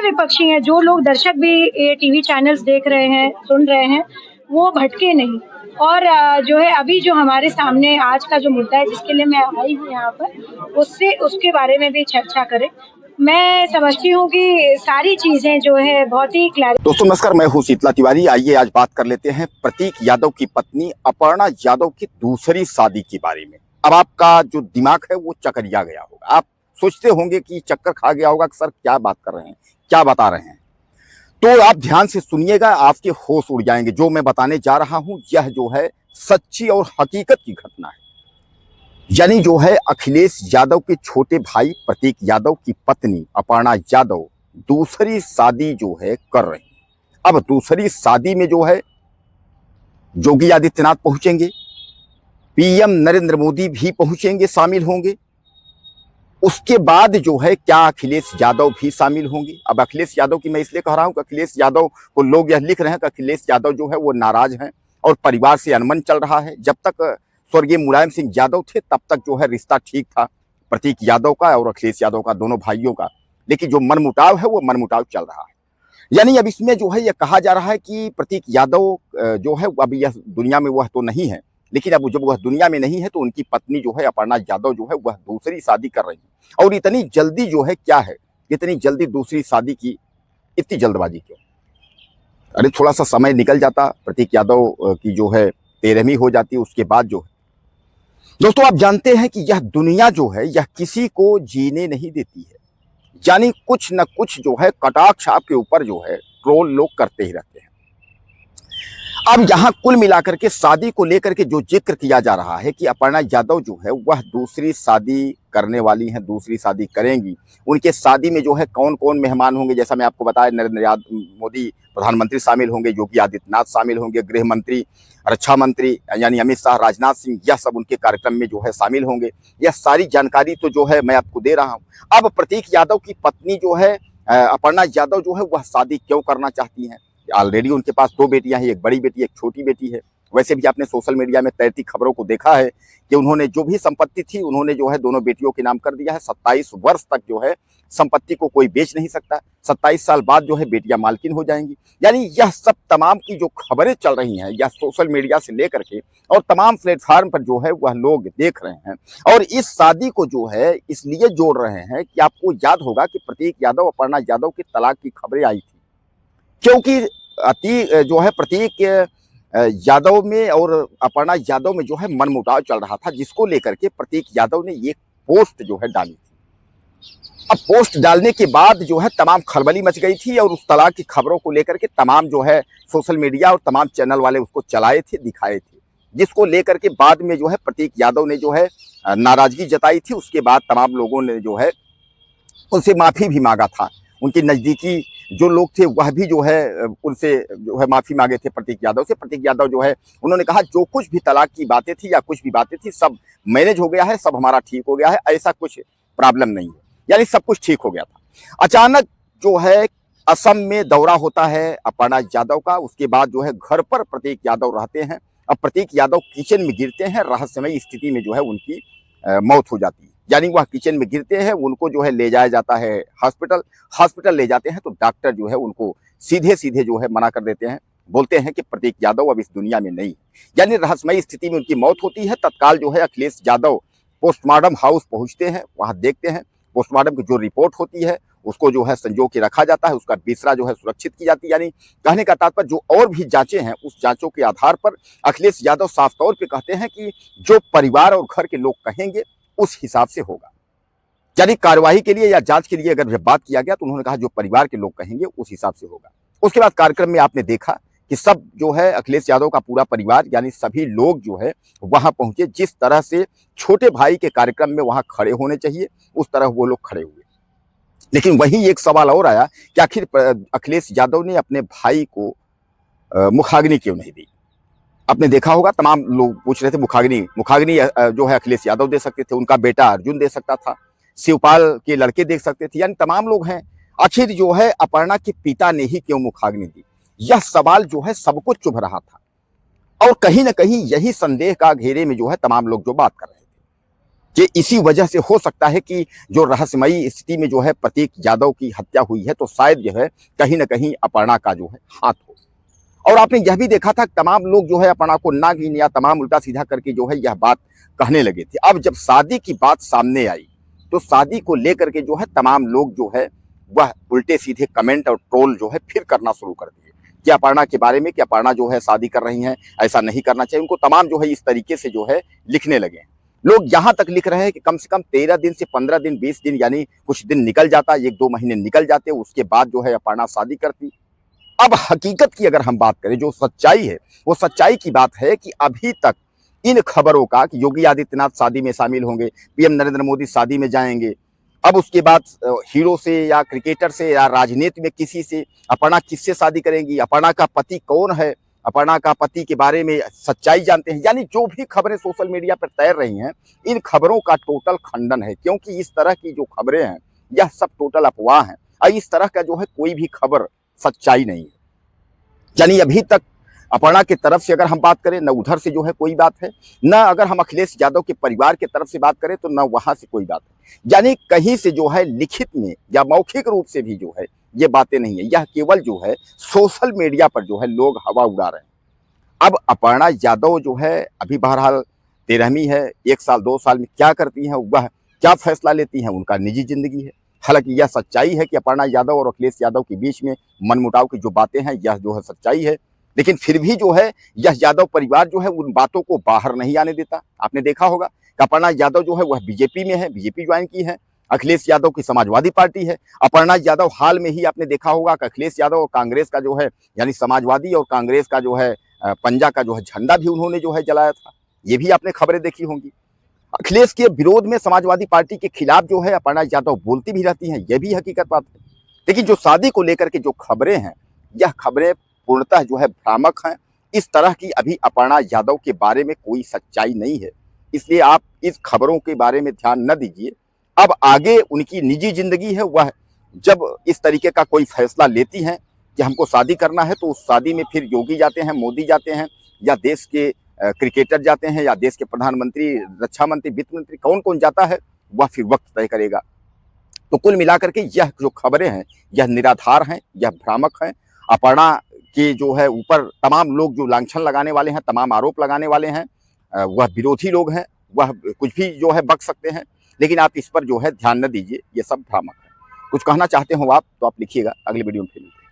विपक्षी हैं, जो लोग दर्शक भी ये टीवी चैनल्स देख रहे हैं, सुन रहे हैं, वो भटके नहीं। और जो है अभी जो हमारे सामने आज का जो मुद्दा है जिसके लिए मैं आई हूँ यहाँ पर, उसके बारे में भी चर्चा करें। मैं समझती हूँ कि सारी चीजें जो है बहुत ही दोस्तों नमस्कार, मैं हूँ शीतला तिवारी। आइए आज बात कर लेते हैं प्रतीक यादव की पत्नी अपर्णा यादव की दूसरी शादी के बारे में। अब आपका जो दिमाग है वो चकरिया गया होगा, आप सोचते होंगे कि चक्कर खा गया होगा कि सर क्या बात कर रहे हैं, क्या बता रहे हैं। तो आप ध्यान से सुनिएगा, आपके होश उड़ जाएंगे। जो मैं बताने जा रहा हूं यह जो है सच्ची और हकीकत की घटना है। यानी जो है अखिलेश यादव के छोटे भाई प्रतीक यादव की पत्नी अपर्णा यादव दूसरी शादी जो है कर रही है। अब दूसरी शादी में जो है योगी आदित्यनाथ पहुंचेंगे, पीएम नरेंद्र मोदी भी पहुंचेंगे, शामिल होंगे। उसके बाद जो है क्या अखिलेश यादव भी शामिल होंगे। अब अखिलेश यादव की मैं इसलिए कह रहा हूं कि अखिलेश यादव को लोग यह लिख रहे हैं कि अखिलेश यादव जो है वो नाराज हैं और परिवार से अनबन चल रहा है। जब तक स्वर्गीय मुलायम सिंह यादव थे तब तक जो है रिश्ता ठीक था प्रतीक यादव का और अखिलेश यादव का, दोनों भाइयों का। लेकिन जो मनमुटाव है वो मनमुटाव चल रहा है। यानी अब इसमें जो है यह कहा जा रहा है कि प्रतीक यादव जो है अब यह दुनिया में वह तो नहीं है, लेकिन अब जब वह दुनिया में नहीं है तो उनकी पत्नी जो है अपर्णा यादव जो है वह दूसरी शादी कर रही है। और इतनी जल्दी जो है क्या है, इतनी जल्दी दूसरी शादी की इतनी जल्दबाजी क्यों? अरे थोड़ा सा समय निकल जाता, प्रतीक यादव की जो है 13वीं हो जाती, उसके बाद जो है। दोस्तों आप जानते हैं कि यह दुनिया जो है यह किसी को जीने नहीं देती है। यानी कुछ न कुछ जो है कटाक्ष आपके ऊपर जो है ट्रोल लोग करते ही रहते हैं। अब यहां कुल मिलाकर के शादी को लेकर के जो जिक्र किया जा रहा है कि अपर्णा यादव जो है वह दूसरी शादी करने वाली हैं, दूसरी शादी करेंगी। उनके शादी में जो है कौन कौन मेहमान होंगे, जैसा मैं आपको बताया, नरेंद्र मोदी प्रधानमंत्री शामिल होंगे, योगी आदित्यनाथ शामिल होंगे, गृह मंत्री, रक्षा मंत्री यानी अमित शाह, राजनाथ सिंह, यह सब उनके कार्यक्रम में जो है शामिल होंगे। यह सारी जानकारी तो जो है मैं आपको दे रहा हूं। अब प्रतीक यादव की पत्नी जो है अपर्णा यादव जो है वह शादी क्यों करना चाहती हैं? ऑलरेडी उनके पास 2 बेटियां हैं, एक बड़ी बेटी एक छोटी बेटी है। वैसे भी आपने सोशल मीडिया में तैरती खबरों को देखा है कि उन्होंने जो भी संपत्ति थी उन्होंने जो है दोनों बेटियों के नाम कर दिया है। 27 वर्ष तक जो है संपत्ति को कोई बेच नहीं सकता। 27 साल बाद जो है बेटियां मालकिन हो जाएंगी। यानी यह सब तमाम की जो खबरें चल रही हैं यह सोशल मीडिया से लेकर के और तमाम प्लेटफॉर्म पर जो है वह लोग देख रहे हैं। और इस शादी को जो है इसलिए जोड़ रहे हैं कि आपको याद होगा कि प्रतीक यादव अपर्णा यादव की तलाक की खबरें आई थी, क्योंकि जो है प्रतीक यादव में और अपर्णा यादव में जो है मनमुटाव चल रहा था, जिसको लेकर के प्रतीक यादव ने ये पोस्ट जो है डाली थी। अब पोस्ट डालने के बाद जो है तमाम खलबली मच गई थी और उस तलाक की खबरों को लेकर के तमाम जो है सोशल मीडिया और तमाम चैनल वाले उसको चलाए थे, दिखाए थे, जिसको लेकर के बाद में जो है प्रतीक यादव ने जो है नाराजगी जताई थी। उसके बाद तमाम लोगों ने जो है उनसे माफी भी मांगा था। उनके नजदीकी जो लोग थे वह भी जो है उनसे जो है माफी मांगे थे प्रतीक यादव से। प्रतीक यादव जो है उन्होंने कहा जो कुछ भी तलाक की बातें थी या कुछ भी बातें थी सब मैनेज हो गया है, सब हमारा ठीक हो गया है, ऐसा कुछ प्रॉब्लम नहीं है। यानी सब कुछ ठीक हो गया था। अचानक जो है असम में दौरा होता है अपर्णा यादव का। उसके बाद जो है घर पर प्रतीक यादव रहते हैं। अब प्रतीक यादव किचन में गिरते हैं, रहस्यमयी स्थिति में जो है उनकी मौत हो जाती है। यानी वह किचन में गिरते हैं, उनको जो है ले जाया जाता है हॉस्पिटल ले जाते हैं तो डॉक्टर जो है उनको सीधे सीधे जो है मना कर देते हैं, बोलते हैं कि प्रतीक यादव अब इस दुनिया में नहीं। यानी रहस्यमयी स्थिति में उनकी मौत होती है। तत्काल जो है अखिलेश यादव पोस्टमार्टम हाउस पहुंचते हैं, वहां देखते हैं। पोस्टमार्टम की जो रिपोर्ट होती है उसको जो है संजो के रखा जाता है, उसका बिसरा जो है सुरक्षित की जाती है। यानी कहने का तात्पर्य जो और भी जांचें हैं उस जांचों के आधार पर अखिलेश यादव साफ तौर पर कहते हैं कि जो परिवार और घर के लोग कहेंगे उस हिसाब से होगा। यानी कार्यवाही के लिए या जांच के लिए अगर जब बात किया गया तो उन्होंने कहा जो परिवार के लोग कहेंगे उस हिसाब से होगा। उसके बाद कार्यक्रम में आपने देखा कि सब जो है अखिलेश यादव का पूरा परिवार यानी सभी लोग जो है वहां पहुंचे। जिस तरह से छोटे भाई के कार्यक्रम में वहां खड़े होने चाहिए उस तरह वो लोग खड़े हुए। लेकिन वहीं एक सवाल और आया कि आखिर अखिलेश यादव ने अपने भाई को मुखाग्नि क्यों नहीं दी। आपने देखा होगा तमाम लोग पूछ रहे थे मुखाग्नि जो है अखिलेश यादव दे सकते थे, उनका बेटा अर्जुन दे सकता था, शिवपाल के लड़के दे सकते थे, यानी तमाम लोग हैं। आखिर जो है अपर्णा के पिता ने ही क्यों मुखाग्नि दी, यह सवाल जो है सबको चुभ रहा था। और कहीं ना कहीं यही संदेह का घेरे में जो है तमाम लोग जो बात कर रहे थे। कि इसी वजह से हो सकता है कि जो रहस्यमयी स्थिति में जो है प्रतीक यादव की हत्या हुई है, तो शायद जो है कहीं ना कहीं अपर्णा का जो है हाथ हो। और आपने यह भी देखा था तमाम लोग जो है अपर्णा को नागिन या तमाम उल्टा सीधा करके जो है यह बात कहने लगे थे। अब जब शादी की बात सामने आई तो शादी को लेकर के जो है तमाम लोग जो है वह उल्टे सीधे कमेंट और ट्रोल जो है फिर करना शुरू कर दिए कि अपर्णा के बारे में, कि अपर्णा जो है शादी कर रही हैं, ऐसा नहीं करना चाहिए। उनको तमाम जो है इस तरीके से जो है लिखने लगे। लोग यहाँ तक लिख रहे हैं कि कम से कम 13 दिन से 15 दिन 20 दिन यानी कुछ दिन निकल जाता, 1-2 महीने निकल जाते, उसके बाद जो है अपर्णा शादी करती। अब हकीकत की अगर हम बात करें, जो सच्चाई है वो सच्चाई की बात है कि अभी तक इन खबरों का कि योगी आदित्यनाथ शादी में शामिल होंगे, पीएम नरेंद्र मोदी शादी में जाएंगे, अब उसके बाद हीरो से या क्रिकेटर से या राजनीति में किसी से, अपर्णा किससे शादी करेंगी, अपर्णा का पति कौन है, अपर्णा का पति के बारे में सच्चाई जानते हैं, यानी जो भी खबरें सोशल मीडिया पर तैर रही हैं इन खबरों का टोटल खंडन है। क्योंकि इस तरह की जो खबरें हैं यह सब टोटल अफवाह हैं और इस तरह का जो है कोई भी खबर सच्चाई नहीं है। यानी अभी तक अपर्णा की तरफ से अगर हम बात करें न उधर से जो है कोई बात है, न अगर हम अखिलेश यादव के परिवार की तरफ से बात करें तो न वहां से कोई बात है। यानी कहीं से जो है लिखित में या मौखिक रूप से भी जो है ये बातें नहीं है, यह केवल जो है सोशल मीडिया पर जो है लोग हवा उड़ा रहे हैं। अब अपर्णा यादव जो है अभी बहरहाल 13वीं है, 1 साल 2 साल में क्या करती हैं, वह क्या फैसला लेती हैं, उनका निजी जिंदगी है। हालांकि यह सच्चाई है कि अपर्णा यादव और अखिलेश यादव के बीच में मनमुटाव की जो बातें हैं यह जो है सच्चाई है, लेकिन फिर भी जो है यह यादव परिवार जो है उन बातों को बाहर नहीं आने देता। आपने देखा होगा कि अपर्णा यादव जो है वह बीजेपी में है, बीजेपी ज्वाइन की है, अखिलेश यादव की समाजवादी पार्टी है। अपर्णा यादव हाल में ही आपने देखा होगा कि अखिलेश यादव और कांग्रेस का जो है यानी समाजवादी और कांग्रेस का जो है पंजा का जो है झंडा भी उन्होंने जो है जलाया था। ये भी आपने खबरें देखी होंगी। अखिलेश के विरोध में समाजवादी पार्टी के खिलाफ जो है अपर्णा यादव बोलती भी रहती हैं, यह भी हकीकत बात है। लेकिन जो शादी को लेकर के जो खबरें हैं यह खबरें पूर्णतः जो है भ्रामक हैं। इस तरह की अभी अपर्णा यादव के बारे में कोई सच्चाई नहीं है, इसलिए आप इस खबरों के बारे में ध्यान न दीजिए। अब आगे उनकी निजी जिंदगी है, वह जब इस तरीके का कोई फैसला लेती हैं कि हमको शादी करना है तो उस शादी में फिर योगी जाते हैं, मोदी जाते हैं या देश के क्रिकेटर जाते हैं या देश के प्रधानमंत्री, रक्षा मंत्री, वित्त मंत्री, कौन कौन जाता है वह फिर वक्त तय करेगा। तो कुल मिलाकर के यह जो खबरें हैं यह निराधार हैं, यह भ्रामक हैं। अपर्णा के जो है ऊपर तमाम लोग जो लांछन लगाने वाले हैं, तमाम आरोप लगाने वाले हैं, वह विरोधी लोग हैं, वह कुछ भी जो है बक सकते हैं, लेकिन आप इस पर जो है ध्यान न दीजिए, ये सब भ्रामक है। कुछ कहना चाहते हो आप तो आप लिखिएगा, अगले वीडियो में फिर मिलते हैं।